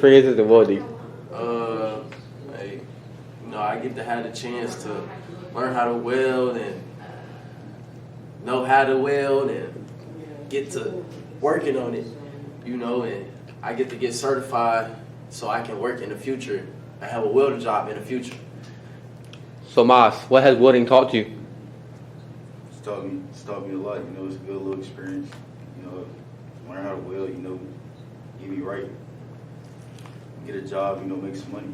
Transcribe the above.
experiences in welding? Like, I get to have the chance to learn how to weld and know how to weld and get to working on it, and I get to get certified so I can work in the future. I have a welding job in the future. So, Mas, what has welding taught you? It's taught me a lot. It's a good little experience. Learn how to weld. Get me right. Get a job. Make some money.